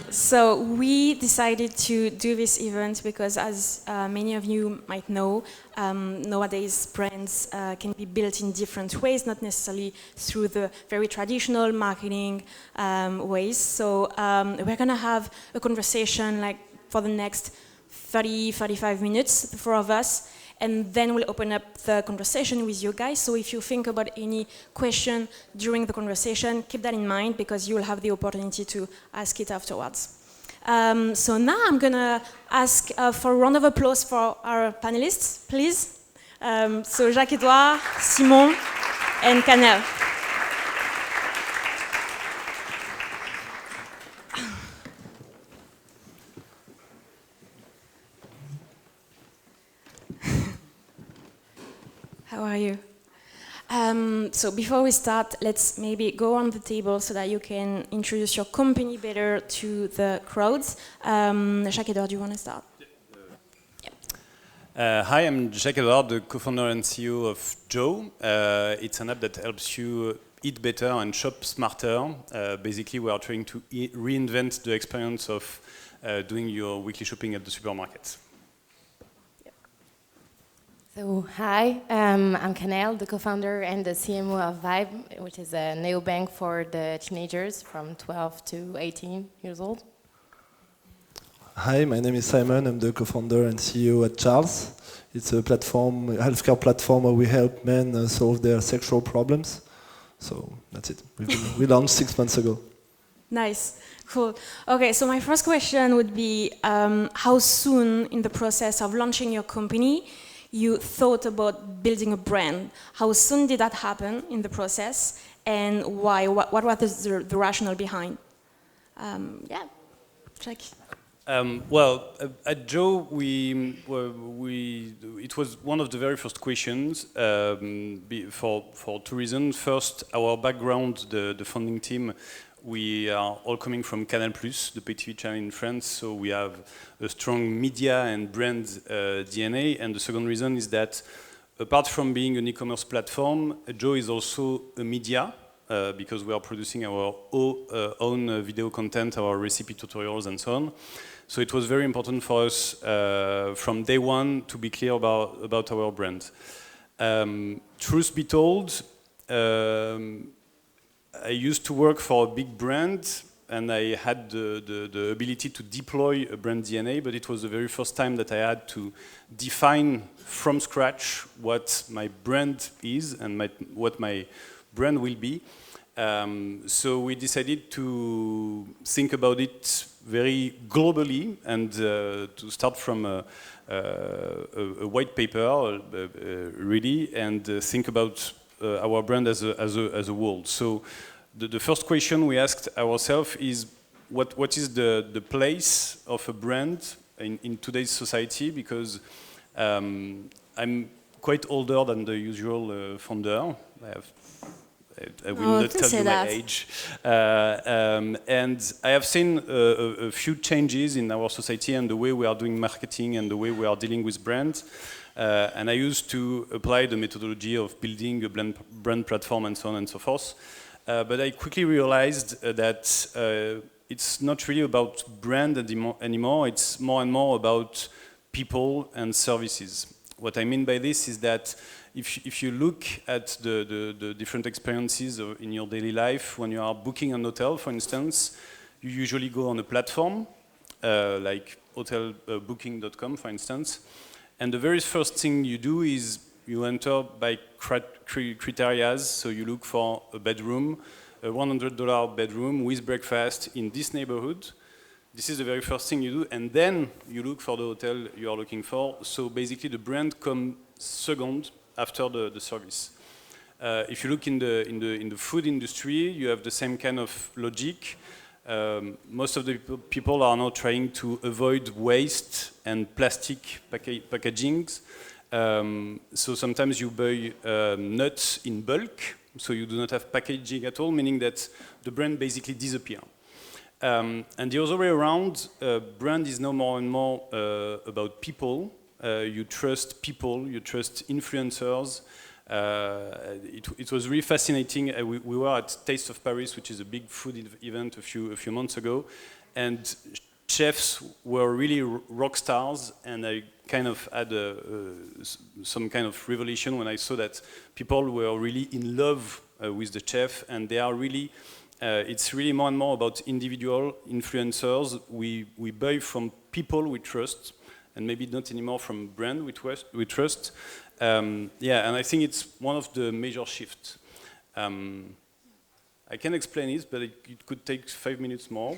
So we decided to do this event because, as many of you might know, nowadays brands can be built in different ways, not necessarily through the very traditional marketing ways. So we're going to have a conversation like for the next 30-35 minutes, the four of us, and then we'll open up the conversation with you guys. So if you think about any question during the conversation, keep that in mind because you will have the opportunity to ask it afterwards. So now I'm gonna ask for a round of applause for our panelists, please. So Jacques-Edouard, Simon, and Canel. How are you? So before we start, let's maybe go on the table so that you can introduce your company better to the crowds. Jacques-Edouard, do you want to start? Hi, I'm Jacques-Edouard, the co-founder and CEO of Joe. It's an app that helps you eat better and shop smarter. Basically, we are trying to reinvent the experience of doing your weekly shopping at the supermarket. So, hi, I'm Canel, the co-founder and the CMO of Vybe, which is a neobank for the teenagers from 12 to 18 years old. Hi, my name is Simon. I'm the co-founder and CEO at Charles. It's a platform, a healthcare platform where we help men solve their sexual problems. So that's it. We launched 6 months ago. Nice, cool. Okay, so my first question would be, how soon in the process of launching your company you thought about building a brand? How soon did that happen in the process, and why? What was the rationale behind? Yeah, check. Well, at Joe, it was one of the very first questions for two reasons. First, our background, the founding team, we are all coming from Canal+, the pay TV channel in France, so we have a strong media and brand DNA. And the second reason is that apart from being an e-commerce platform, Joe is also a media, because we are producing our own video content, our recipe tutorials and so on. So it was very important for us from day one to be clear about our brand. Truth be told, I used to work for a big brand and I had the ability to deploy a brand DNA, but it was the very first time that I had to define from scratch what my brand is and what my brand will be. So we decided to think about it very globally and to start from a white paper, really, and think about our brand as a whole. So the first question we asked ourselves is what is the place of a brand in today's society, because I'm quite older than the usual founder. I will not tell you my age. And I have seen a few changes in our society and the way we are doing marketing and the way we are dealing with brands. And I used to apply the methodology of building a brand platform and so on and so forth. But I quickly realized that it's not really about brand anymore. It's more and more about people and services. What I mean by this is that if you look at the different experiences in your daily life, when you are booking an hotel, for instance, you usually go on a platform, like hotelbooking.com, for instance. And the very first thing you do is you enter by criteria. So you look for a bedroom, a $100 bedroom with breakfast in this neighborhood. This is the very first thing you do, and then you look for the hotel you are looking for. So basically the brand comes second after the service. If you look in the food industry, you have the same kind of logic. Most of the people are now trying to avoid waste and plastic packagings. So sometimes you buy nuts in bulk, so you do not have packaging at all, meaning that the brand basically disappears. And the other way around, brand is now more and more about people. You trust people, you trust influencers. It was really fascinating. We were at Taste of Paris, which is a big food event a few months ago, and chefs were really rock stars, and I kind of had some kind of revelation when I saw that people were really in love with the chef, and they are really, it's really more and more about individual influencers. We buy from people we trust, and maybe not anymore from brand we trust. Yeah, and I think it's one of the major shifts. I can explain it, but it could take 5 minutes more.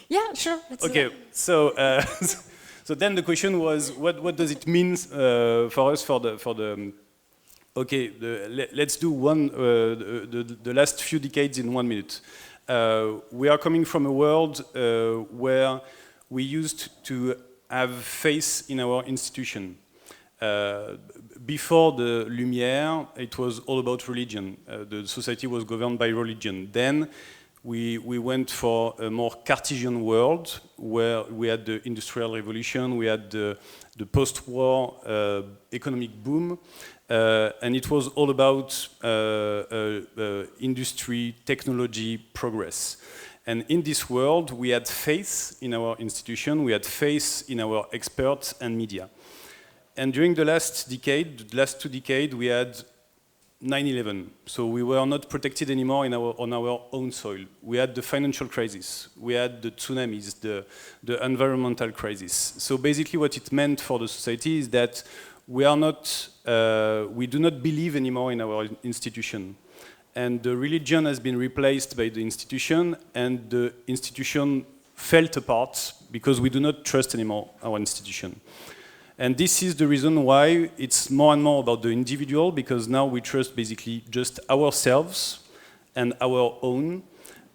Yeah, sure. Okay, so so then the question was, what does it mean for us for the okay, let's do the last few decades in 1 minute. We are coming from a world where we used to have faith in our institution. Before the Lumière, it was all about religion. The society was governed by religion. Then we went for a more Cartesian world, where we had the Industrial Revolution, we had the post-war economic boom, and it was all about industry, technology, progress. And in this world, we had faith in our institution, we had faith in our experts and media. And during the last decade, the last 2 decades, we had 9/11. So we were not protected anymore on our own soil. We had the financial crisis, we had the tsunamis, the environmental crisis. So basically what it meant for the society is that we do not believe anymore in our institution. And the religion has been replaced by the institution, and the institution fell apart because we do not trust anymore our institution. And this is the reason why it's more and more about the individual, because now we trust basically just ourselves and our own.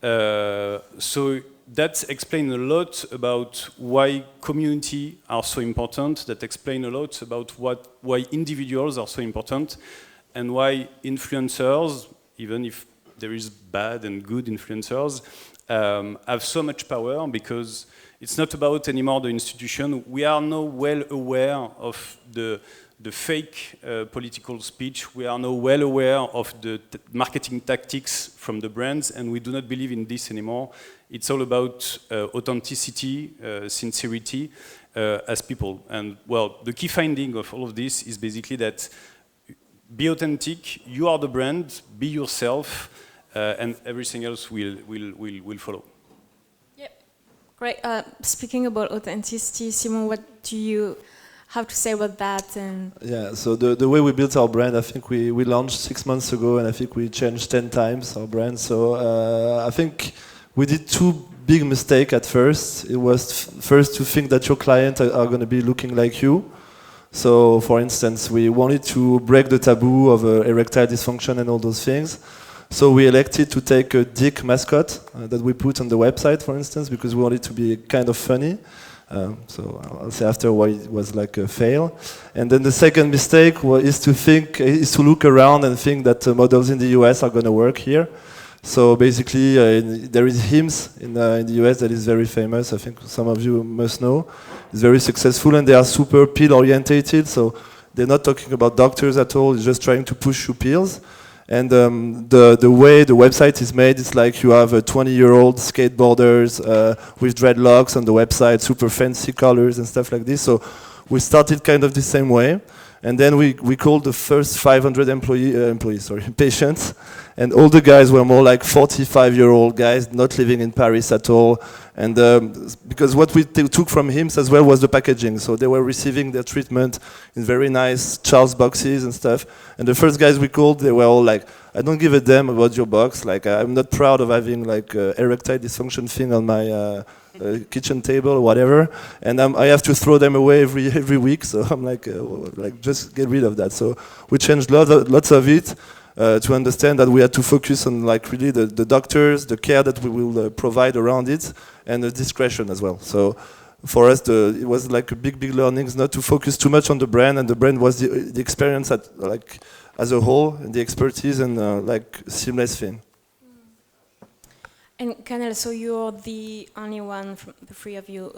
So that explains a lot about why community are so important, that explains a lot about why individuals are so important, and why influencers, even if there is bad and good influencers, have so much power, because it's not about anymore the institution. We are now well aware of the fake political speech. We are now well aware of the marketing tactics from the brands, and we do not believe in this anymore. It's all about authenticity, sincerity as people. And well, the key finding of all of this is basically that be authentic, you are the brand, be yourself, and everything else will follow. Great. Speaking about authenticity, Simon, what do you have to say about that? And yeah, so the way we built our brand, I think we launched 6 months ago, and I think we changed 10 times our brand. So I think we did 2 big mistakes at first. It was first to think that your clients are going to be looking like you. So for instance, we wanted to break the taboo of erectile dysfunction and all those things. So we elected to take a dick mascot that we put on the website, for instance, because we wanted to be kind of funny. So I'll say after why it was like a fail. And then the second mistake is to look around and think that models in the US are going to work here. So basically, there is Hims in the US that is very famous. I think some of you must know. It's very successful, and they are super pill orientated. So they're not talking about doctors at all. It's just trying to push you pills. And the way the website is made, it's like you have 20-year-old skateboarders with dreadlocks on the website, super fancy colors and stuff like this. So we started kind of the same way. And then we called the first 500 patients. And all the guys were more like 45-year-old guys, not living in Paris at all. And because what we took from him as well was the packaging. So they were receiving their treatment in very nice Charles boxes and stuff. And the first guys we called, they were all like, I don't give a damn about your box. Like, I'm not proud of having like erectile dysfunction thing on my kitchen table or whatever. And I have to throw them away every week. So I'm like just get rid of that. So we changed lots of it. To understand that we had to focus on like really the doctors, the care that we will provide around it, and the discretion as well. So for us, it was like a big learnings not to focus too much on the brand, and the brand was the experience as a whole, and the expertise and like seamless thing. And Canel, so you're the only one from the 3 of you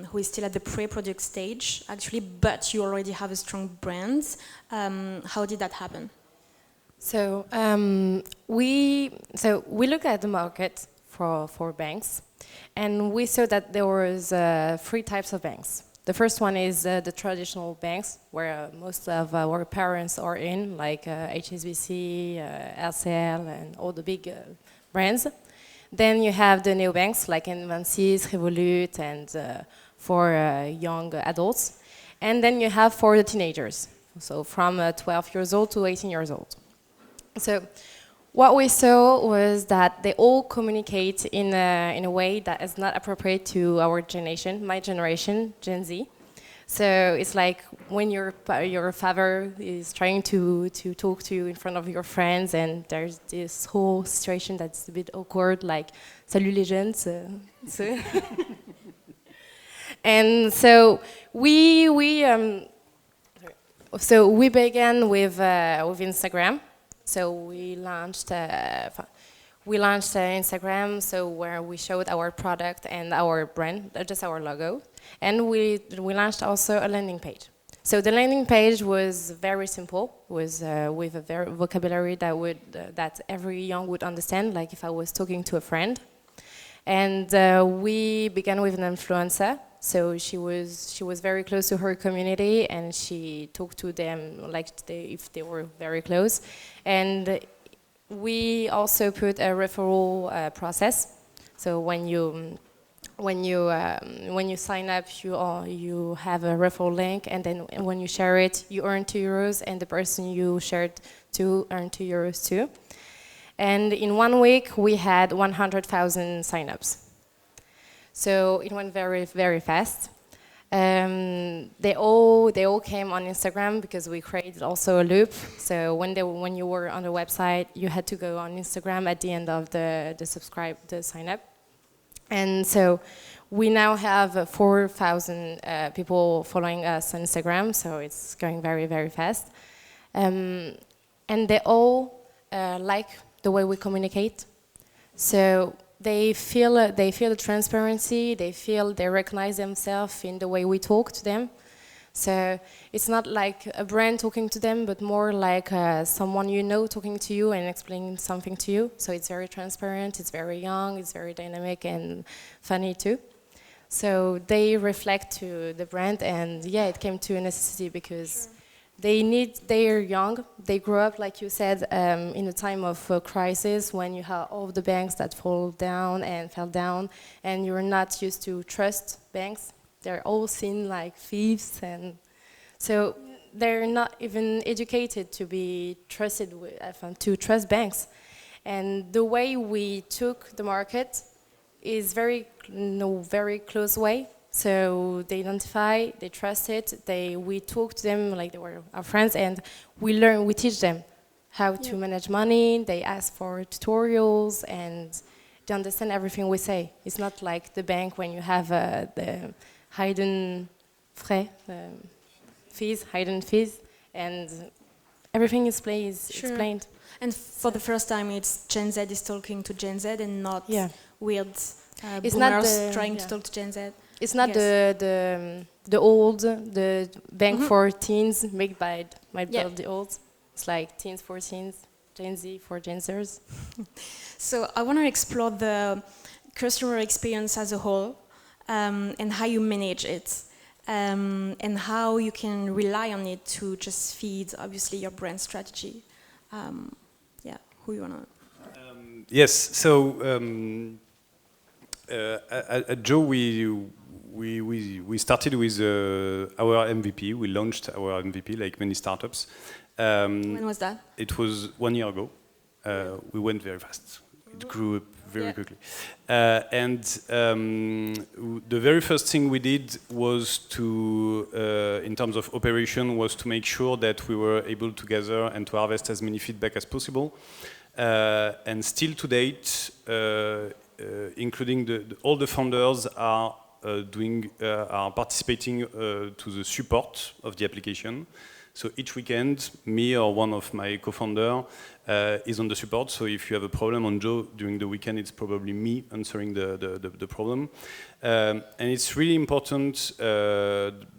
who is still at the pre-product stage, actually, but you already have a strong brand. How did that happen? So we look at the market for banks. And we saw that there was 3 types of banks. The first one is the traditional banks, where most of our parents are in, like HSBC, LCL, and all the big brands. Then you have the neobanks, like N26, Revolut, and for young adults. And then you have for the teenagers, so from 12 years old to 18 years old. So what we saw was that they all communicate in a way that is not appropriate to our generation, my generation, Gen Z. So it's like when your father is trying to talk to you in front of your friends, and there's this whole situation that's a bit awkward, like "Salut les jeunes." And so we began with Instagram. So we launched Instagram, so where we showed our product and our brand, just our logo, and we launched also a landing page. So the landing page was very simple, was with a very vocabulary that every young would understand, like if I was talking to a friend. And we began with an influencer. So she was very close to her community, and she talked to them like if they were very close. And we also put a referral process. So when you sign up, you have a referral link, and then when you share it, you earn €2, and the person you shared to earn €2 too. And in 1 week, we had 100,000 signups. So it went very, very fast. They all came on Instagram because we created also a loop. So when you were on the website, you had to go on Instagram at the end of the sign up. And so we now have 4,000 people following us on Instagram. So it's going very, very fast. And they all like the way we communicate. So they feel the transparency, they recognize themselves in the way we talk to them. So it's not like a brand talking to them, but more like someone you know talking to you and explaining something to you. So it's very transparent, it's very young, it's very dynamic and funny too. So they reflect to the brand, and yeah, it came to a necessity because they're young, they grow up, like you said, in a time of crisis when you have all the banks that fell down, and you're not used to trust banks. They're all seen like thieves, and so they're not even educated to be trusted to trust banks. And the way we took the market is very close way. So they identify, they trust it, we talk to them like they were our friends, and we teach them how to manage money. They ask for tutorials, and they understand everything we say. It's not like the bank when you have the hidden fees, and everything is explained. And for the first time, it's Gen Z is talking to Gen Z, and not weird it's boomers trying to talk to Gen Z. It's not the bank for teens made by the old. It's like teens for teens, Gen Z for Gen Zers. So I want to explore the customer experience as a whole, and how you manage it, and how you can rely on it to just feed, obviously, your brand strategy. Who you wanna? Yes. So at Joe, we started with our MVP. We launched our MVP like many startups. When was that? It was 1 year ago. We went very fast. It grew up very quickly. And the very first thing we did was to, in terms of operation, was to make sure that we were able to gather and to harvest as many feedback as possible. And still to date, including all the founders are participating to the support of the application. So each weekend, me or one of my co-founders is on the support. So if you have a problem on Joe during the weekend, it's probably me answering the problem. And it's really important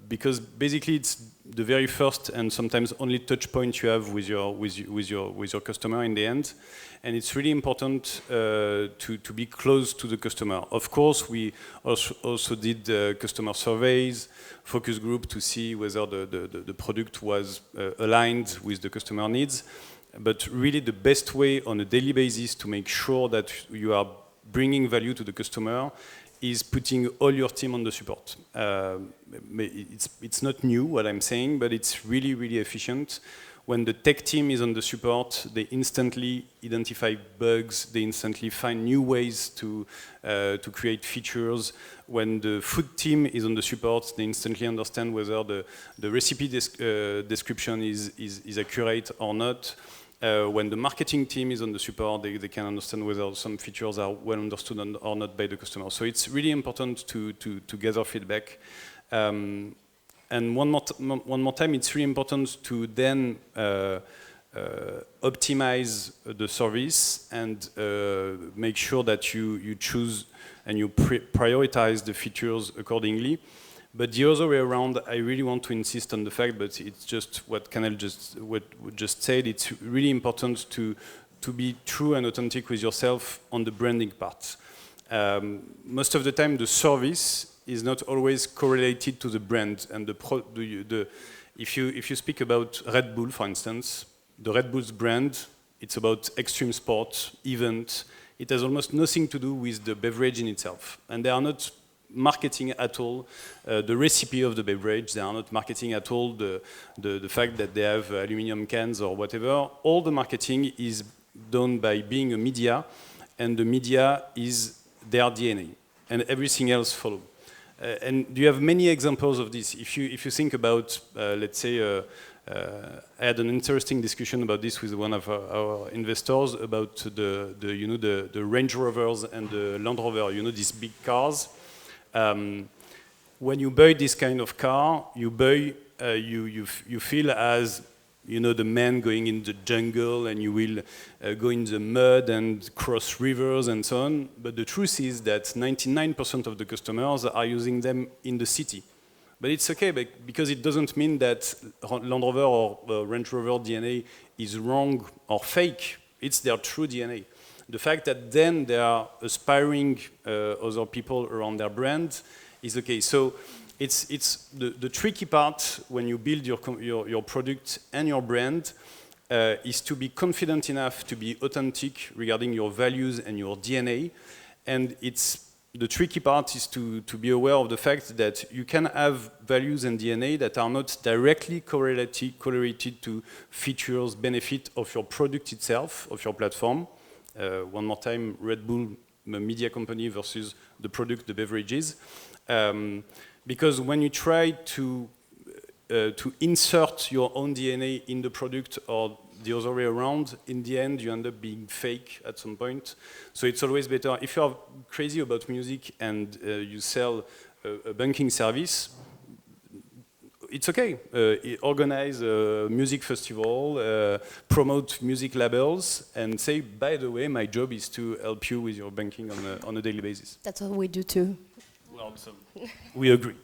because basically it's the very first and sometimes only touch point you have with your customer in the end. And it's really important to be close to the customer. Of course, we also did customer surveys, focus group to see whether the product was aligned with the customer needs. But really the best way on a daily basis to make sure that you are bringing value to the customer is putting all your team on the support. It's not new what I'm saying, but it's really, really efficient. When the tech team is on the support, they instantly identify bugs, they instantly find new ways to create features. When the food team is on the support, they instantly understand whether the recipe description is accurate or not. When the marketing team is on the support, they can understand whether some features are well understood or not by the customer. So it's really important to gather feedback. And one more time, it's really important to then optimize the service and make sure that you choose and you prioritize the features accordingly. But the other way around, I really want to insist on the fact, but it's just what Kanel just said, it's really important to be true and authentic with yourself on the branding part. Most of the time, the service is not always correlated to the brand. And if you speak about Red Bull, for instance, the Red Bull's brand, it's about extreme sport, event. It has almost nothing to do with the beverage in itself. And they are not marketing at all the recipe of the beverage. They are not marketing at all the fact that they have aluminum cans or whatever. All the marketing is done by being a media, and the media is their DNA, and everything else follows. And you have many examples of this. If you think about, let's say, I had an interesting discussion about this with one of our investors about the Range Rovers and the Land Rover. You know, these big cars. When you buy this kind of car, you feel as, you know, the man going in the jungle, and you will go in the mud and cross rivers and so on. But the truth is that 99% of the customers are using them in the city. But it's okay, because it doesn't mean that Land Rover or Range Rover DNA is wrong or fake. It's their true DNA. The fact that then they are aspiring other people around their brand is okay. So it's the tricky part when you build your product and your brand is to be confident enough to be authentic regarding your values and your DNA. And the tricky part is to be aware of the fact that you can have values and DNA that are not directly correlated to features, benefit of your product itself, of your platform. One more time, Red Bull, a media company versus the product, the beverages. Because when you try to insert your own DNA in the product or the other way around, in the end, you end up being fake at some point. So it's always better. If you are crazy about music and you sell a banking service, it's okay. Organize a music festival, promote music labels, and say, by the way, my job is to help you with your banking on a daily basis. That's what we do too. Well, so we agree.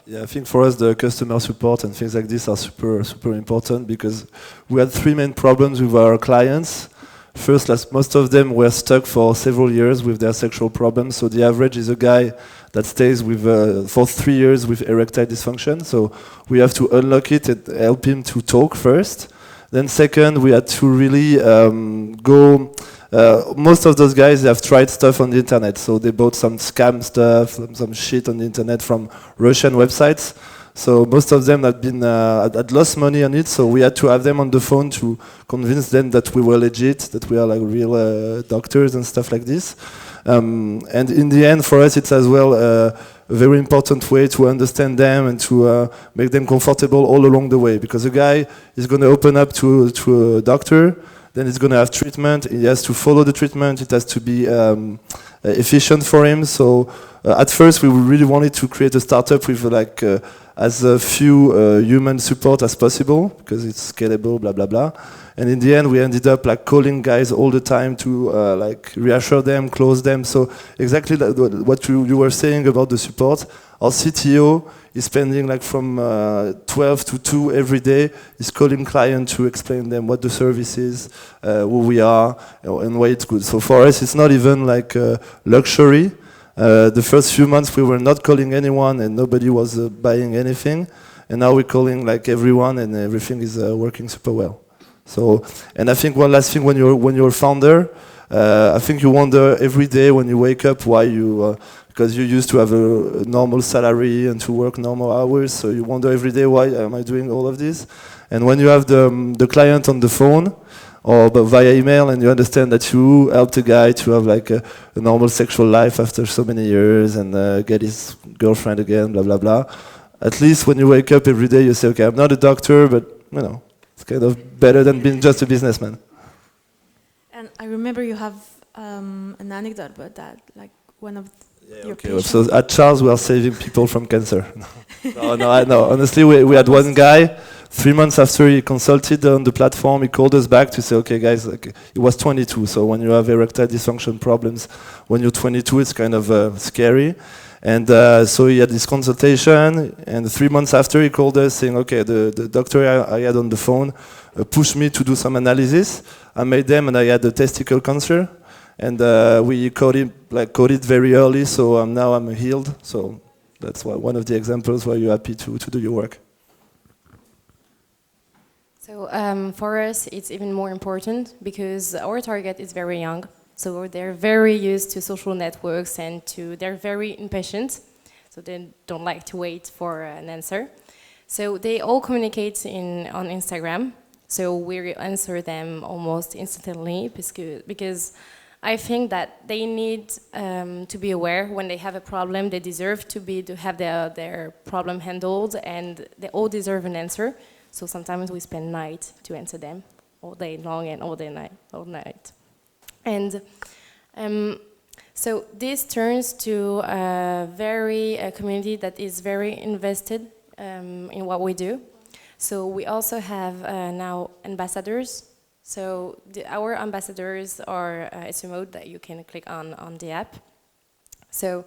Yeah, I think for us the customer support and things like this are super important, because we had three main problems with our clients. First, most of them were stuck for several years with their sexual problems. So the average is a guy that stays with for 3 years with erectile dysfunction. So we have to unlock it and help him to talk first. Then second, we had to really go. Most of those guys, they have tried stuff on the internet. So they bought some scam stuff, some shit on the internet from Russian websites. So most of them had lost money on it. So we had to have them on the phone to convince them that we were legit, that we are like real doctors and stuff like this. And in the end, for us, it's as well a very important way to understand them and to make them comfortable all along the way. Because a guy is going to open up to a doctor, then he's going to have treatment. He has to follow the treatment. It has to be efficient for him. So at first we really wanted to create a startup with like as few human support as possible because it's scalable, blah blah blah. And in the end, we ended up like calling guys all the time to like reassure them, close them. So exactly what you were saying about the support. Our CTO is spending like from 12 to 2 every day. He's calling clients to explain them what the service is, who we are, and why it's good. So for us, it's not even like luxury. The first few months we were not calling anyone and nobody was buying anything. And now we're calling like everyone and everything is working super well. So, and I think one last thing when you're a founder, I think you wonder every day when you wake up why you, because you used to have a normal salary and to work normal hours, so you wonder every day why am I doing all of this? And when you have the client on the phone or via email and you understand that you helped a guy to have like a normal sexual life after so many years and get his girlfriend again, blah, blah, blah. At least when you wake up every day you say, okay, I'm not a doctor, but you know, it's kind of better than being just a businessman. And I remember you have an anecdote about that, like one of your Okay, patients. so at Charles we are saving people from cancer. No. Honestly, we had one guy, 3 months after he consulted on the platform, he called us back to say, okay guys, like, he was 22, so when you have erectile dysfunction problems, when you're 22 it's kind of scary. And so he had this consultation, and 3 months after he called us saying, okay, the doctor I had on the phone pushed me to do some analysis. I made them and I had a testicle cancer. And we caught it very early, so now I'm healed. So that's one of the examples where you're happy to do your work. So for us, it's even more important because our target is very young. So they're very used to social networks and they're very impatient. So they don't like to wait for an answer. So they all communicate on Instagram. So we answer them almost instantly because I think that they need to be aware when they have a problem. They deserve to have their problem handled, and they all deserve an answer. So sometimes we spend night to answer them, all day long and all night. And so this turns to a community that is very invested in what we do. So we also have now ambassadors. So our ambassadors are, it's a mode that you can click on the app. So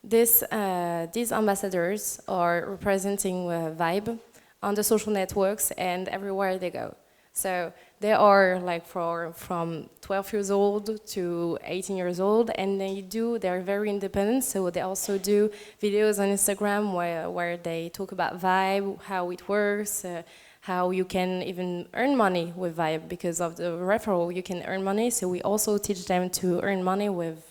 these ambassadors are representing Vybe on the social networks and everywhere they go. So they are like from 12 years old to 18 years old, and they're very independent, so they also do videos on Instagram where they talk about Vybe, how it works, how you can even earn money with Vybe. Because of the referral you can earn money, so we also teach them to earn money with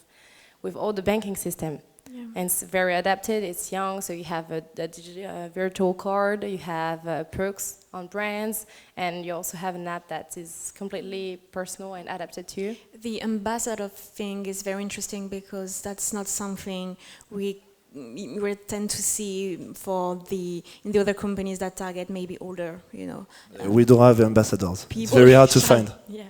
all the banking system. Yeah. And it's very adapted, it's young, so you have a virtual card, you have perks on brands, and you also have an app that is completely personal and adapted to you. The ambassador thing is very interesting because that's not something we tend to see in the other companies that target maybe older, you know. We don't have ambassadors. It's very hard to find. Yeah,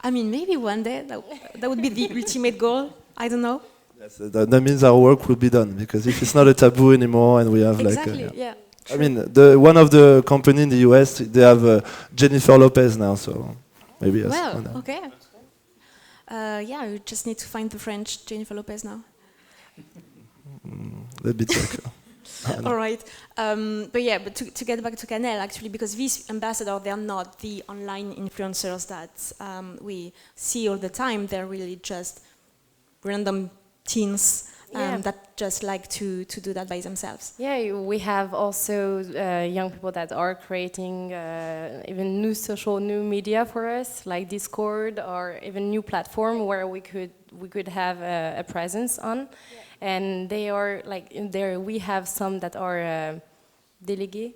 I mean maybe one day that would be the ultimate goal. I don't know. Yes, that means our work will be done, because if it's not a taboo anymore and we have exactly, like yeah. I mean, one of the company in the US, they have Jennifer Lopez now, so maybe yes. Well, okay. Yeah, you just need to find the French Jennifer Lopez now. That'd be check. All right, but to get back to Canel, actually, because these ambassadors, they are not the online influencers that we see all the time. They're really just random teens that just like to do that by themselves. Yeah, we have also young people that are creating even new media for us, like Discord, or even new platform where we could have a presence on. Yeah. And they are like we have some that are délégués,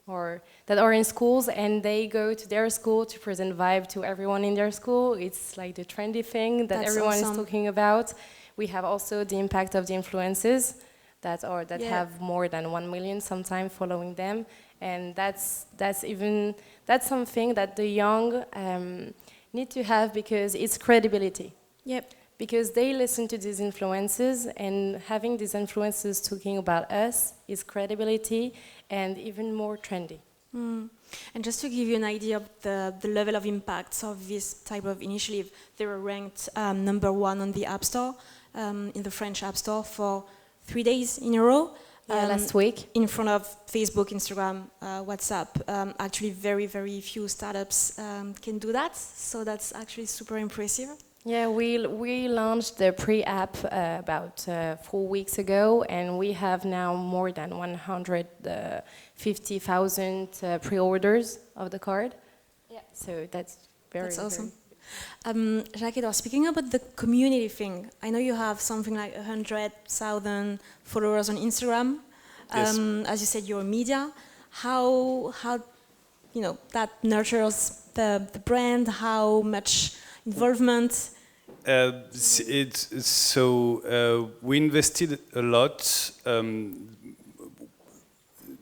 or that are in schools, and they go to their school to present Vybe to everyone in their school. It's like the trendy thing that everyone is talking about. We have also the impact of the influencers that have more than 1 million sometimes following them, and that's something that the young need to have, because it's credibility. Yep. because they listen to these influencers, and having these influencers talking about us is credibility and even more trendy. And just to give you an idea of the level of impact of this type of initiative, they were ranked #1 on the App Store, in the French App Store for 3 days in a row. Last week. In front of Facebook, Instagram, WhatsApp. Actually, very, very few startups can do that. So that's actually super impressive. Yeah, we launched the pre-app about 4 weeks ago, and we have now more than 150,000 pre-orders of the card. Yeah, so that's awesome. Jacques-Edouard, speaking about the community thing, I know you have something like 100,000 followers on Instagram. Yes. As you said, you're media. How that nurtures the brand? How much involvement? We invested a lot.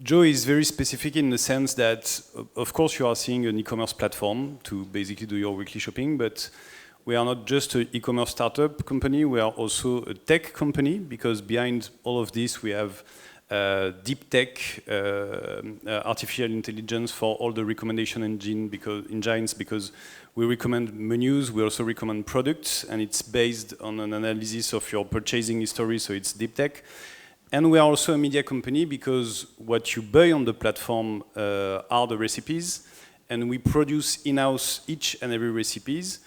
Joe is very specific in the sense that, of course, you are seeing an e-commerce platform to basically do your weekly shopping, but we are not just an e-commerce startup company, we are also a tech company, because behind all of this we have deep tech, artificial intelligence for all the recommendation engines, because we recommend menus, we also recommend products, and it's based on an analysis of your purchasing history, so it's deep tech. And we are also a media company because what you buy on the platform are the recipes, and we produce in-house each and every recipes,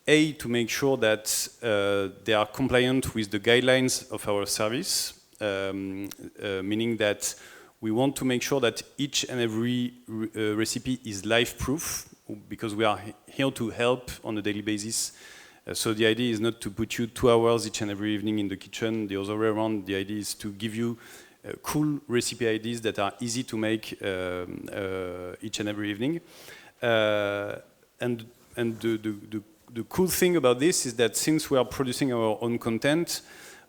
to make sure that they are compliant with the guidelines of our service, meaning that we want to make sure that each and every recipe is life-proof, because we are here to help on a daily basis. So the idea is not to put you 2 hours each and every evening in the kitchen, the other way around. The idea is to give you cool recipe ideas that are easy to make each and every evening. And the cool thing about this is that since we are producing our own content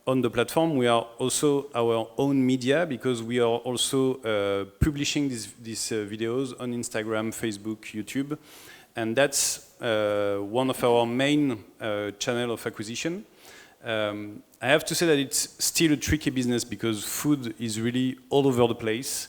on the platform, we are also our own media, because we are also publishing these videos on Instagram, Facebook, YouTube. And that's one of our main channel of acquisition. I have to say that it's still a tricky business because food is really all over the place.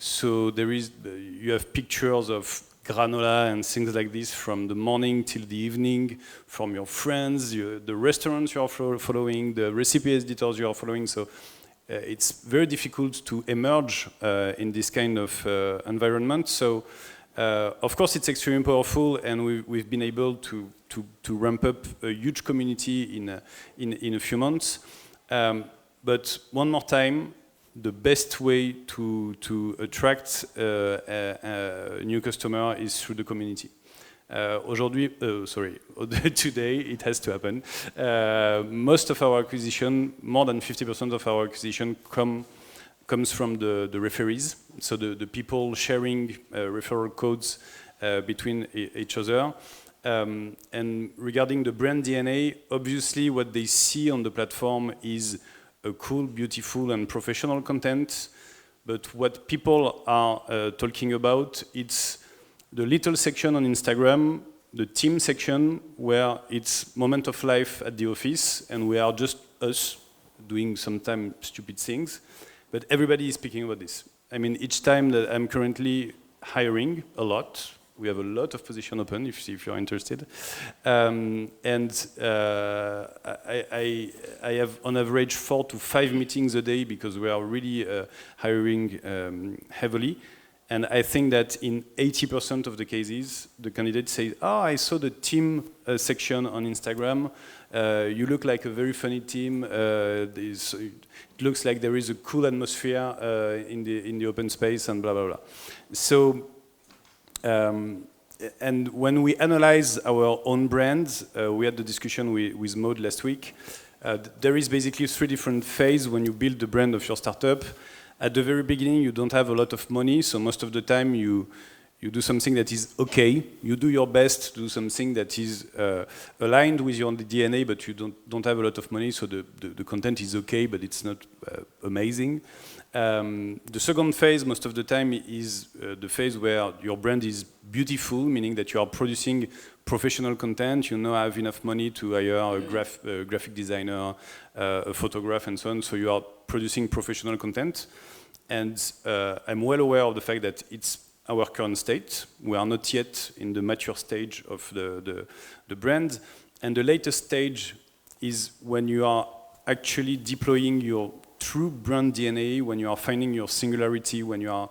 So you have pictures of granola and things like this from the morning till the evening, from your friends, the restaurants you are following, the recipe editors you are following. So it's very difficult to emerge in this kind of environment. So of course, it's extremely powerful, and we've been able to ramp up a huge community in a few months. But one more time, the best way to attract a new customer is through the community. Today it has to happen. Most of our acquisition, more than 50% of our acquisition, comes from the referees, so the people sharing referral codes between each other. And regarding the brand DNA, obviously what they see on the platform is a cool, beautiful and professional content, but what people are talking about, it's the little section on Instagram, the team section, where it's moment of life at the office, and we are just us doing sometimes stupid things. But everybody is speaking about this. I mean, each time that I'm currently hiring a lot, we have a lot of positions open if you're interested. I have on average 4 to 5 meetings a day because we are really hiring heavily. And I think that in 80% of the cases, the candidate says, "Oh, I saw the team section on Instagram. You look like a very funny team. It looks like there is a cool atmosphere in the open space and blah, blah, blah." So, and when we analyze our own brands, we had the discussion with Maud last week. There is basically 3 different phases when you build the brand of your startup. At the very beginning, you don't have a lot of money, so most of the time you do something that is okay. You do your best to do something that is aligned with your DNA, but you don't have a lot of money, so the content is okay, but it's not amazing. The second phase, most of the time, is the phase where your brand is beautiful, meaning that you are producing professional content. You now have enough money to hire a graphic designer, a photographer, and so on. So you are producing professional content. And I'm well aware of the fact that it's our current state. We are not yet in the mature stage of the brand. And the latest stage is when you are actually deploying your true brand DNA, when you are finding your singularity, when you are,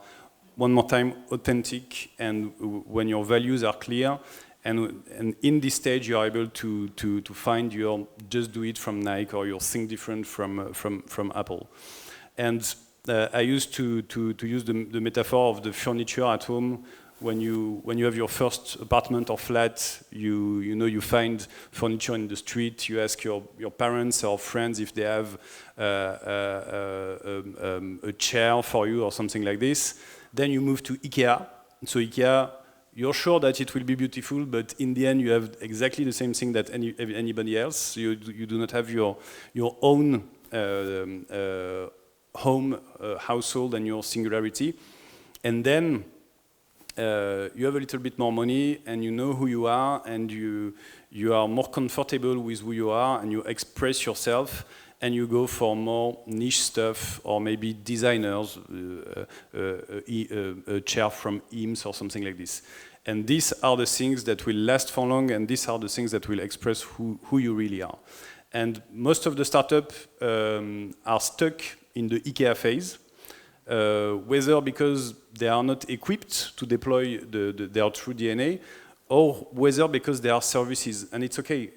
one more time, authentic, and when your values are clear. And in this stage, you are able to find your just do it from Nike or your think different from Apple. And I used to use the metaphor of the furniture at home. When you have your first apartment or flat, you find furniture in the street. You ask your parents or friends if they have a chair for you or something like this. Then you move to IKEA. So IKEA, you're sure that it will be beautiful, but in the end you have exactly the same thing that anybody else. You do not have your own home, household, and your singularity. And then you have a little bit more money, and you know who you are, and you are more comfortable with who you are, and you express yourself, and you go for more niche stuff, or maybe designers, a chair from Eames or something like this. And these are the things that will last for long, and these are the things that will express who you really are. And most of the startups are stuck in the IKEA phase, whether because they are not equipped to deploy their true DNA, or whether because they are services. And it's okay.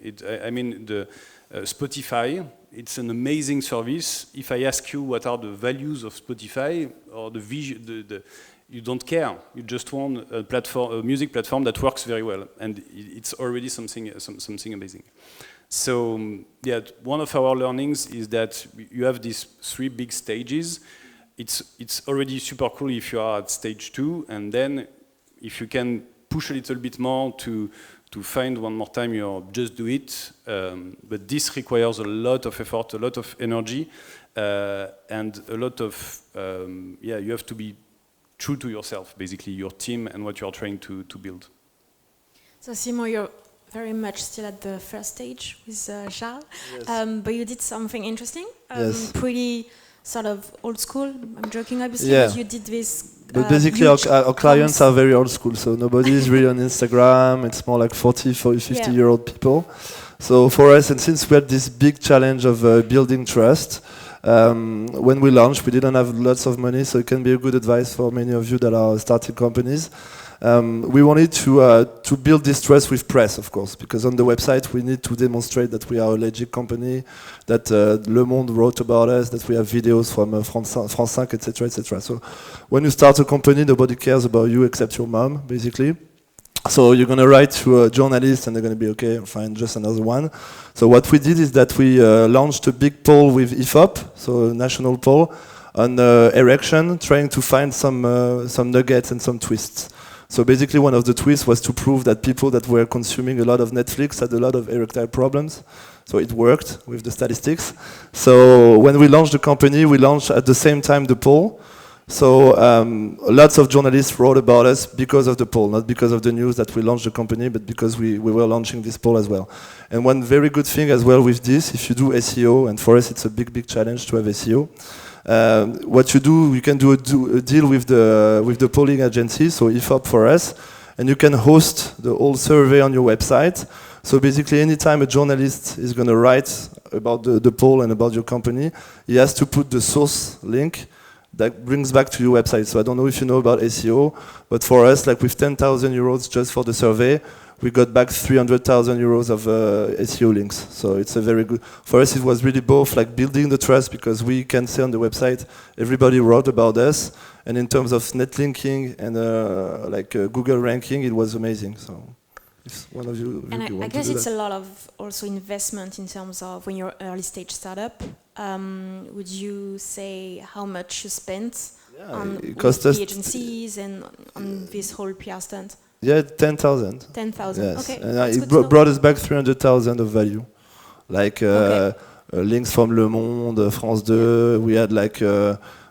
I mean, the Spotify, it's an amazing service. If I ask you what are the values of Spotify, or the vision, you don't care. You just want a music platform that works very well, and it's already something amazing. So yeah, one of our learnings is that you have these 3 big stages. It's already super cool if you are at stage 2, and then if you can push a little bit more to find one more time your just do it. But this requires a lot of effort, a lot of energy, and a lot of you have to be true to yourself, basically your team and what you are trying to build. So Simon, you're very much still at the first stage with Charles, yes. But you did something interesting, yes. Pretty sort of old school. I'm joking, obviously, yeah. but you did this. But basically, our clients are very old school, so nobody is really on Instagram. It's more like 40, 50-year-old people. So for us, and since we had this big challenge of building trust, when we launched, we didn't have lots of money, so it can be a good advice for many of you that are starting companies. We wanted to build this trust with press, of course, because on the website we need to demonstrate that we are a legit company, that Le Monde wrote about us, that we have videos from France 5, etc., etc. So when you start a company, nobody cares about you except your mom, basically. So you're going to write to a journalist and they're going to be, okay, fine, just another one. So what we did is that we launched a big poll with IFOP, so a national poll, on erection, trying to find some nuggets and some twists. So basically one of the twists was to prove that people that were consuming a lot of Netflix had a lot of erectile problems. So it worked with the statistics. So when we launched the company, we launched at the same time the poll. So lots of journalists wrote about us because of the poll, not because of the news that we launched the company, but because we were launching this poll as well. And one very good thing as well with this, if you do SEO, and for us it's a big challenge to have SEO, what you do, you can do a deal with the polling agency, so IFOP for us, and you can host the whole survey on your website. So basically, anytime a journalist is going to write about the poll and about your company, he has to put the source link that brings back to your website. So I don't know if you know about SEO, but for us, like with 10,000 euros just for the survey, we got back 300,000 euros of SEO links. So it's a very good, for us it was really both like building the trust, because we can say on the website, everybody wrote about us, and in terms of net linking and Google ranking, it was amazing. So if one of you and really I guess it's a lot of also investment in terms of when you're early stage startup. Would you say how much you spent on the agencies and on this whole PR stunt? Yeah, 10,000. 10,000. Yes. Okay. And it brought us back 300,000 of value, like links from Le Monde, France 2. We had like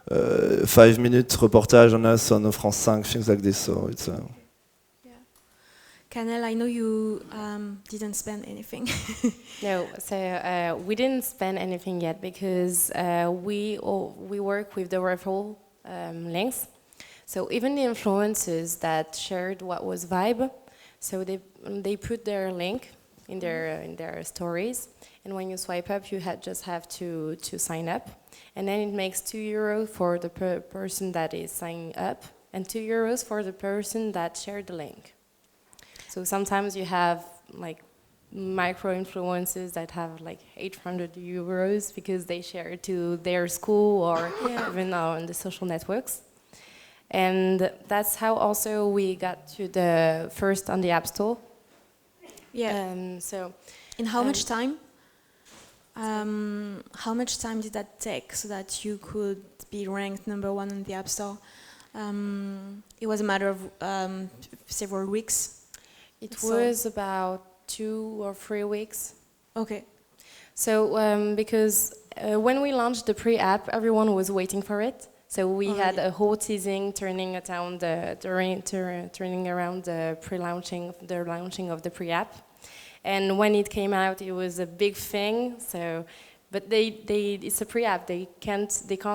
5-minute reportage on us on France 5, things like this. So it's. Canel, I know you didn't spend anything. No, so we didn't spend anything yet because we work with the referral links. So even the influencers that shared what was Vybe, so they put their link in their stories, and when you swipe up, you just have to sign up, and then it makes €2 for the person that is signing up, and €2 for the person that shared the link. So sometimes you have like micro-influencers that have like €800 because they share it to their school or even on the social networks. And that's how also we got to the first on the App Store. Yeah. So in how much time? How much time did that take so that you could be ranked #1 on the App Store? It was a matter of several weeks. It was about 2 or 3 weeks. Okay. So because when we launched the pre-app, everyone was waiting for it. So we had a whole teasing turning around the launching of the pre-app. And when it came out, it was a big thing. So, but it's a pre-app. They can't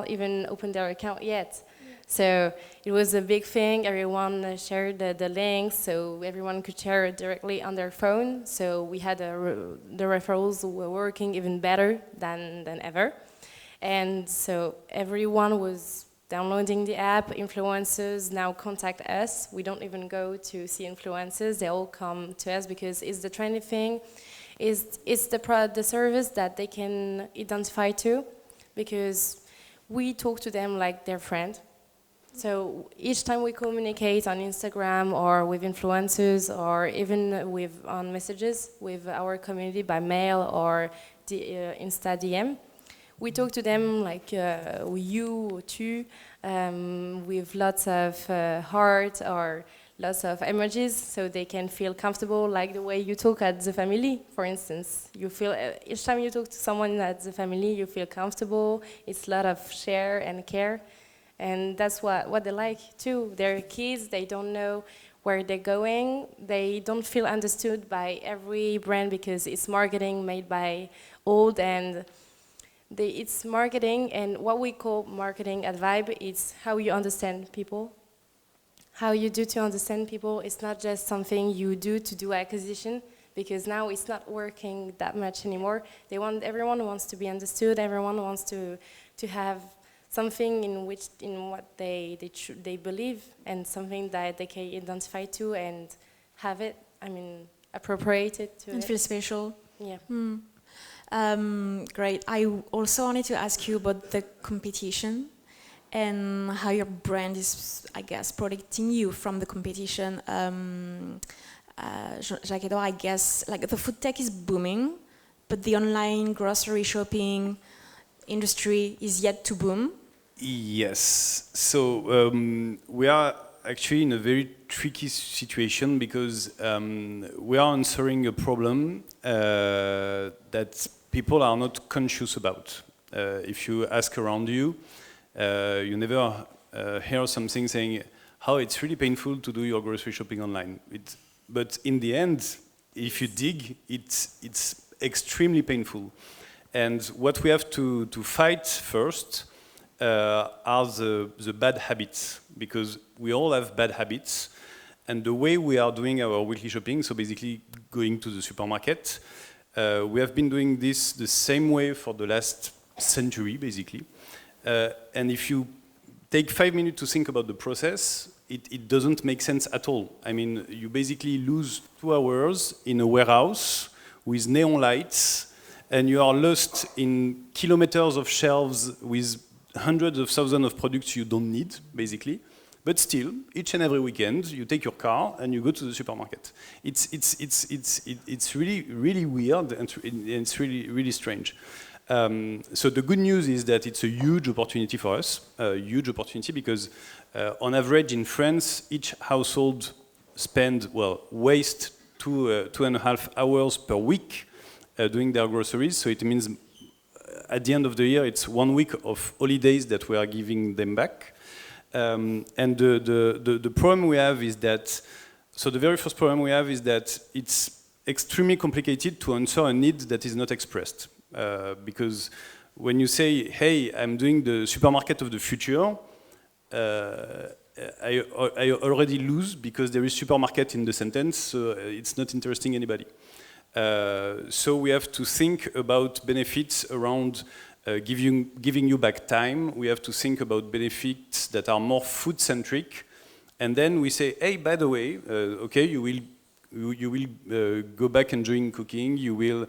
even open their account yet. So it was a big thing. Everyone shared the links, so everyone could share it directly on their phone. So we had the referrals were working even better than ever. And so everyone was downloading the app. Influencers now contact us. We don't even go to see influencers. They all come to us because it's the trendy thing. It's the service that they can identify to, because we talk to them like their friend. So each time we communicate on Instagram or with influencers or even on messages with our community by mail or Insta DM, we talk to them like you too, with lots of heart or lots of emojis, so they can feel comfortable, like the way you talk at the family, for instance. You feel each time you talk to someone at the family, you feel comfortable. It's a lot of share and care. And that's what they like too. They're kids, they don't know where they're going. They don't feel understood by every brand because it's marketing made by old, and it's marketing, and what we call marketing at Vybe, it's how you understand people. How you do to understand people. It's not just something you do to do acquisition, because now it's not working that much anymore. Everyone wants to be understood, everyone wants to have something in what they believe, and something that they can identify to and have it, appropriate it to and it. Feel special. Yeah. Great. I also wanted to ask you about the competition and how your brand is, I guess, protecting you from the competition. Jacques-Edouard, I guess, like the food tech is booming, but the online grocery shopping industry is yet to boom. Yes. So we are actually in a very tricky situation because we are answering a problem that people are not conscious about. If you ask around you, you never hear something saying how it's really painful to do your grocery shopping online. But in the end, if you dig, it's extremely painful. And what we have to fight first are the bad habits, because we all have bad habits. And the way we are doing our weekly shopping, so basically going to the supermarket, we have been doing this the same way for the last century, basically. And if you take 5 minutes to think about the process, it doesn't make sense at all. I mean, you basically lose 2 hours in a warehouse with neon lights, and you are lost in kilometers of shelves with hundreds of thousands of products you don't need, basically. But still, each and every weekend, you take your car and you go to the supermarket. It's really, really weird, and it's really, really strange. So the good news is that it's a huge opportunity for us, a huge opportunity, because on average in France, each household waste 2.5 hours per week doing their groceries. So it means at the end of the year, it's 1 week of holidays that we are giving them back. And the problem we have is that, so the very first problem we have is that it's extremely complicated to answer a need that is not expressed. Because when you say, hey, I'm doing the supermarket of the future, I already lose because there is supermarket in the sentence, so it's not interesting anybody. So we have to think about benefits around giving you back time. We have to think about benefits that are more food-centric. And then we say, hey, by the way, okay, you will go back enjoying cooking. You will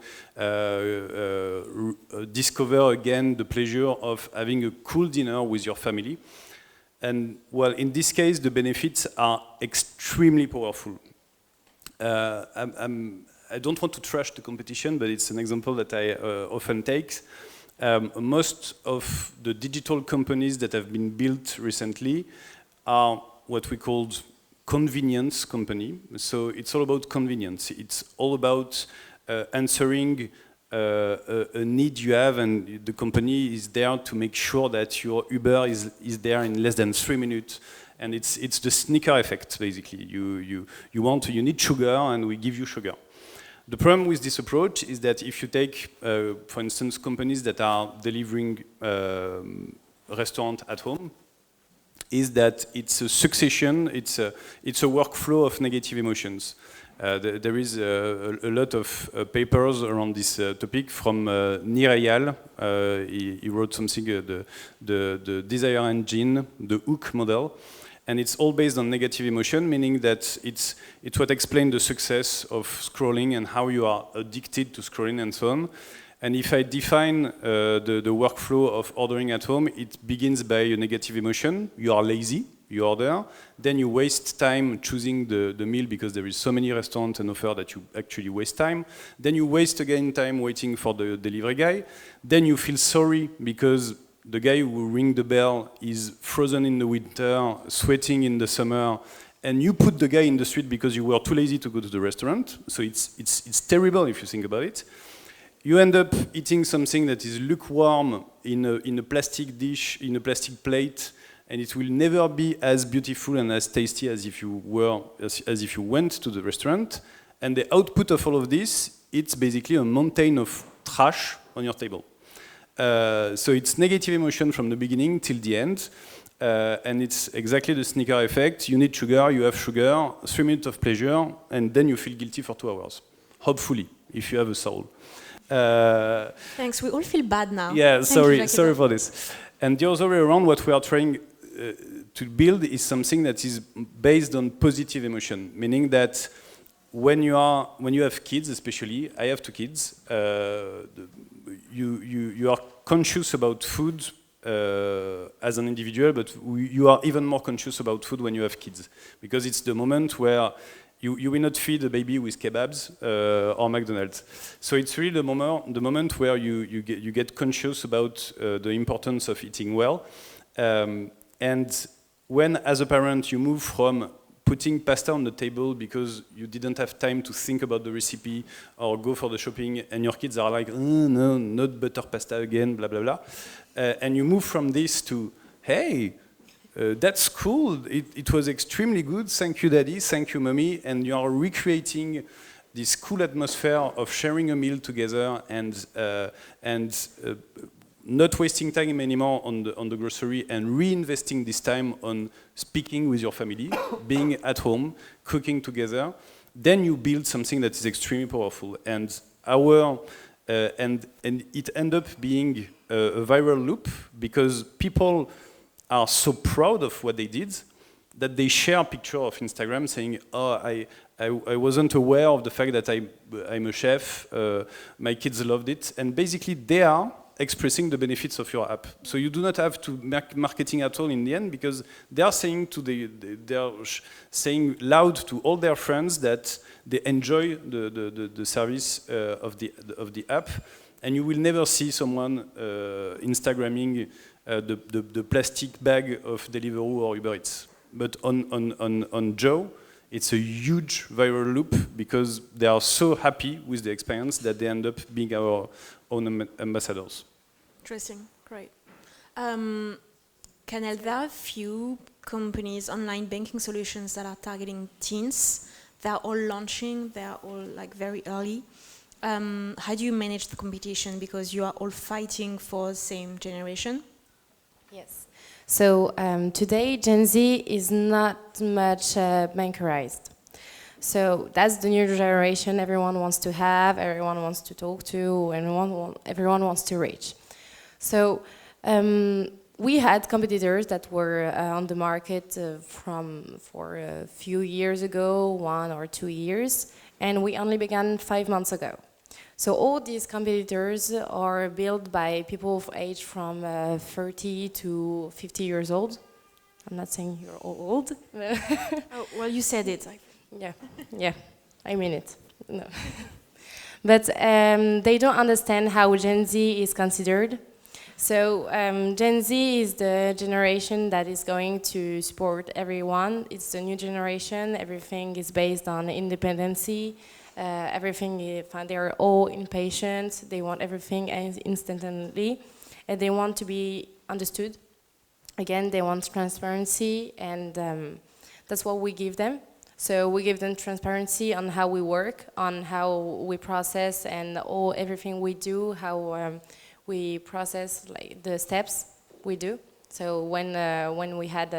discover again the pleasure of having a cool dinner with your family. And well, in this case, the benefits are extremely powerful. I don't want to trash the competition, but it's an example that I often take. Most of the digital companies that have been built recently are what we call convenience company. So it's all about convenience. It's all about answering a need you have, and the company is there to make sure that your Uber is there in less than 3 minutes. And it's the sneaker effect, basically. You need sugar, and we give you sugar. The problem with this approach is that if you take, for instance, companies that are delivering restaurant at home, is that it's a succession, it's a workflow of negative emotions. There is a lot of papers around this topic from Nir Eyal. He wrote something, the desire engine, the hook model. And it's all based on negative emotion, meaning that it's what explains the success of scrolling and how you are addicted to scrolling and so on. And if I define the workflow of ordering at home, it begins by a negative emotion. You are lazy, you order. Then you waste time choosing the meal because there is so many restaurants and offers that you actually waste time. Then you waste again time waiting for the delivery guy. Then you feel sorry because the guy who rings the bell is frozen in the winter, sweating in the summer, and you put the guy in the street because you were too lazy to go to the restaurant. So it's terrible if you think about it. You end up eating something that is lukewarm in a plastic dish, in a plastic plate, and it will never be as beautiful and as tasty as if you went to the restaurant. And the output of all of this, it's basically a mountain of trash on your table. So it's negative emotion from the beginning till the end, and it's exactly the sneaker effect. You need sugar, you have sugar, 3 minutes of pleasure, and then you feel guilty for 2 hours. Hopefully, if you have a soul. Thanks, we all feel bad now. Yeah, sorry for this. And the other way around, what we are trying to build is something that is based on positive emotion, meaning that when you have kids, especially, I have 2 kids, you are conscious about food as an individual, but you are even more conscious about food when you have kids, because it's the moment where you will not feed a baby with kebabs or McDonald's. So it's really the moment where you get conscious about the importance of eating well. And when, as a parent, you move from putting pasta on the table because you didn't have time to think about the recipe or go for the shopping, and your kids are like, oh, no, not butter pasta again, blah, blah, blah. And you move from this to, hey, that's cool, it was extremely good, thank you daddy, thank you mommy, and you are recreating this cool atmosphere of sharing a meal together and not wasting time anymore on the grocery and reinvesting this time on speaking with your family, being at home, cooking together. Then you build something that is extremely powerful. And and it ends up being a viral loop because people are so proud of what they did that they share a picture of Instagram saying, oh, I wasn't aware of the fact that I'm a chef, my kids loved it. And basically they are expressing the benefits of your app. So you do not have to make marketing at all in the end, because they are saying saying loud to all their friends that they enjoy the service of the app, and you will never see someone Instagramming the plastic bag of Deliveroo or Uber Eats. But on Joe, it's a huge viral loop because they are so happy with the experience that they end up being our own ambassadors. Interesting, great. Canel, there are a few companies, online banking solutions that are targeting teens. They're all launching, they're all like very early. How do you manage the competition because you are all fighting for the same generation? Yes. So today, Gen Z is not much bankerized. So that's the new generation everyone wants to have, everyone wants to talk to, and everyone wants to reach. So we had competitors that were on the market for a few years ago, 1 or 2 years, and we only began 5 months ago. So all these competitors are built by people of age from 30 to 50 years old. I'm not saying you're all old. Oh, well, you said it. Yeah, I mean it. No. But they don't understand how Gen Z is considered. So Gen Z is the generation that is going to support everyone. It's the new generation. Everything is based on independency. They are all impatient. They want everything instantly, and they want to be understood. Again, they want transparency, and that's what we give them. So we give them transparency on how we work, on how we process, and everything we do, how we process like the steps we do. So when we have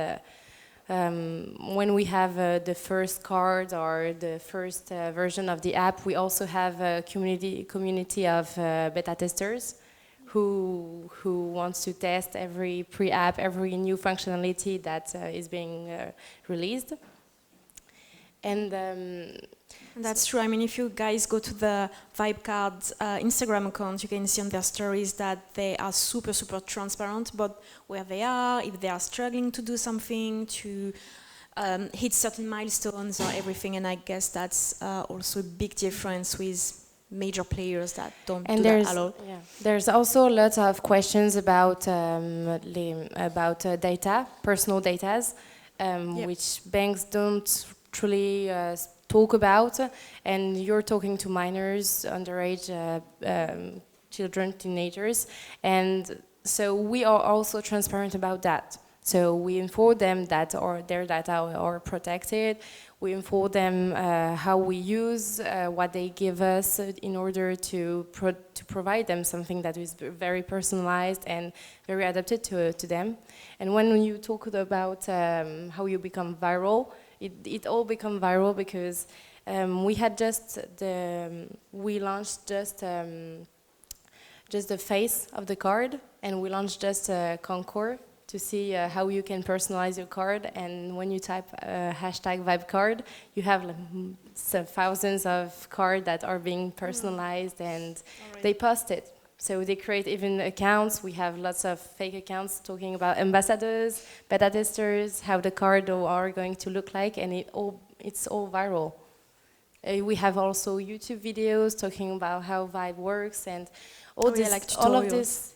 the first card or the first version of the app, we also have a community of beta testers who wants to test every pre-app, every new functionality that is being released. And that's true. I mean, if you guys go to the Vybe Card's Instagram account, you can see on their stories that they are super, super transparent about where they are, if they are struggling to do something, to hit certain milestones or everything. And I guess that's also a big difference with major players that don't do that at all. Yeah. There's also lots of questions about data, personal data, which banks don't truly talk about, and you're talking to minors, underage children, teenagers, and so we are also transparent about that. So we inform them that their data are protected. We inform them how we use what they give us in order to provide them something that is very personalized and very adapted to them. And when you talk about how you become viral, it all become viral because we launched just the face of the card, and we launched just a concours to see how you can personalize your card. And when you type hashtag Vybe card, you have thousands of cards that are being personalized, and they post it. So they create even accounts. We have lots of fake accounts talking about ambassadors, beta testers, how the card are going to look like, and it's all viral. We have also YouTube videos talking about how Vybe works, and all of this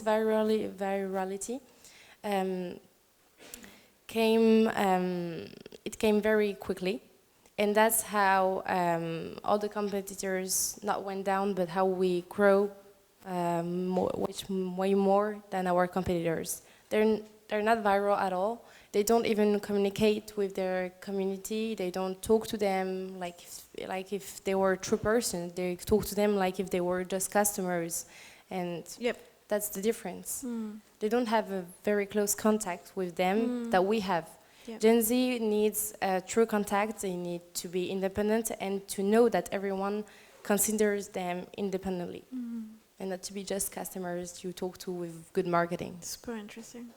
virality came very quickly. And that's how all the competitors not went down, but how we grow way more than our competitors. They're not viral at all. They don't even communicate with their community. They don't talk to them like if they were a true person. They talk to them like if they were just customers, and that's the difference. They don't have a very close contact with them that we have. Gen Z needs a true contact. They need to be independent and to know that everyone considers them independently, and not to be just customers you talk to with good marketing. Super interesting.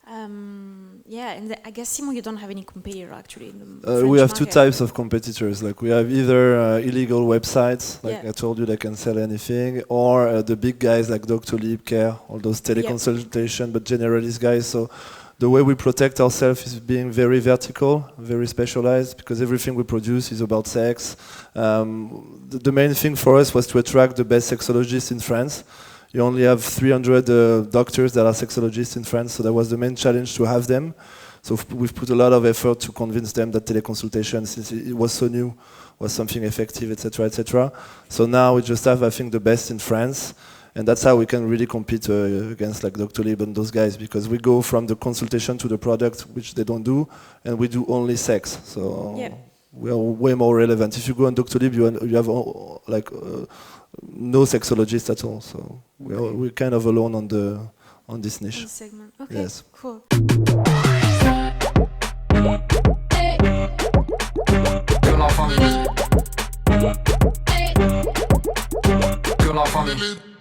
And I guess, Simon, you don't have any competitor actually in the French we have market. two types of competitors. Like we have either illegal websites, like I told you, they can sell anything, or the big guys like Doctolib, Care, all those teleconsultation, but generalist guys. So the way we protect ourselves is being very vertical, very specialized, because everything we produce is about sex. The main thing for us was to attract the best sexologists in France. You only have 300 doctors that are sexologists in France, so that was the main challenge, to have them. So we've put a lot of effort to convince them that teleconsultation, since it was so new, was something effective, etc., etc. So now we just have, I think, the best in France. And that's how we can really compete against like Doctolib and those guys, because we go from the consultation to the product, which they don't do, and we do only sex. So we are way more relevant. If you go on Doctolib, you have no sexologists at all. So we're kind of alone on this niche. This segment. Okay, yes. Cool. Que la famille.